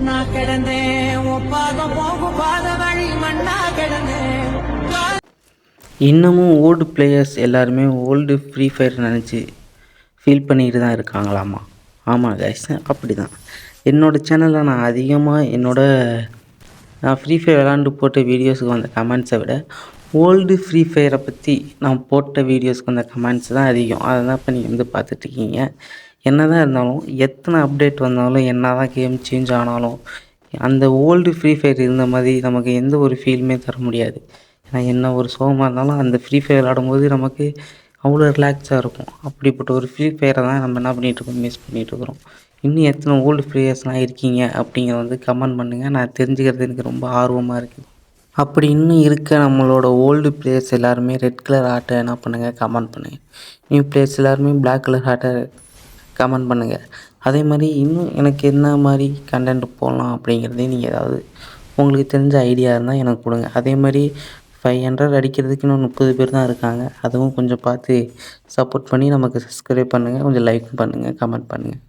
நான் கிடந்தேன் ஒப்பாக போகும் பாத வழி மண்ணா கிடந்தேன். இன்னமும் ஓல்டு பிளேயர்ஸ் எல்லாருமே ஓல்டு ஃப்ரீ ஃபயர் நினச்சி ஃபீல் பண்ணிக்கிட்டு தான் இருக்காங்களாமா. ஆமாம் கைஸ், அப்படி தான். என்னோடய சேனலில் நான் அதிகமாக நான் ஃப்ரீ ஃபயர் விளாண்டு போட்ட வீடியோஸுக்கு வந்த கமெண்ட்ஸை விட ஓல்டு ஃப்ரீ ஃபயரை பற்றி நான் போட்ட வீடியோஸ்க்கு வந்த கமெண்ட்ஸ் தான் அதிகம். அதை தான் இப்போ நீங்கள் பார்த்துட்ருக்கீங்க. என்ன தான் இருந்தாலும், எத்தனை அப்டேட் வந்தாலும், என்ன தான் கேம் சேஞ்ச் ஆனாலும், அந்த ஓல்டு ஃப்ரீ ஃபயர் இருந்த மாதிரி நமக்கு எந்த ஒரு ஃபீலுமே தர முடியாது. ஏன்னா என்ன ஒரு சோகமாக இருந்தாலும் அந்த ஃப்ரீ ஃபயர் விளாடும்போது நமக்கு அவ்வளோ ரிலாக்ஸாக இருக்கும். அப்படிப்பட்ட ஒரு ஃப்ரீ ஃபயரை தான் நம்ம என்ன பண்ணிகிட்ருக்கோம், மிஸ் பண்ணிகிட்ருக்குறோம். இன்னும் எத்தனை ஓல்டு பிளேயர்ஸ்லாம் இருக்கீங்க அப்படிங்கிறத கமெண்ட் பண்ணுங்கள். நான் தெரிஞ்சுக்கிறது எனக்கு ரொம்ப ஆர்வமாக இருக்குது. அப்படி இன்னும் இருக்க நம்மளோட ஓல்டு பிளேயர்ஸ் எல்லாருமே ரெட் கலர் ஹார்ட்டை என்ன பண்ணுங்கள், கமெண்ட் பண்ணுங்கள். நியூ பிளேயர்ஸ் எல்லாருமே பிளாக் கலர் ஹார்ட்டை கமெண்ட் பண்ணுங்கள். அதே மாதிரி இன்னும் எனக்கு என்ன மாதிரி கண்டென்ட் போடலாம் அப்படிங்கிறதே நீங்கள் ஏதாவது உங்களுக்கு தெரிஞ்ச ஐடியா இருந்தால் எனக்கு கொடுங்க. அதே மாதிரி 500 அடிக்கிறதுக்கு இன்னும் 30 பேர் தான் இருக்காங்க. அதுவும் கொஞ்சம் பார்த்து சப்போர்ட் பண்ணி நமக்கு சப்ஸ்கிரைப் பண்ணுங்கள், கொஞ்சம் லைக் பண்ணுங்கள், கமெண்ட் பண்ணுங்கள்.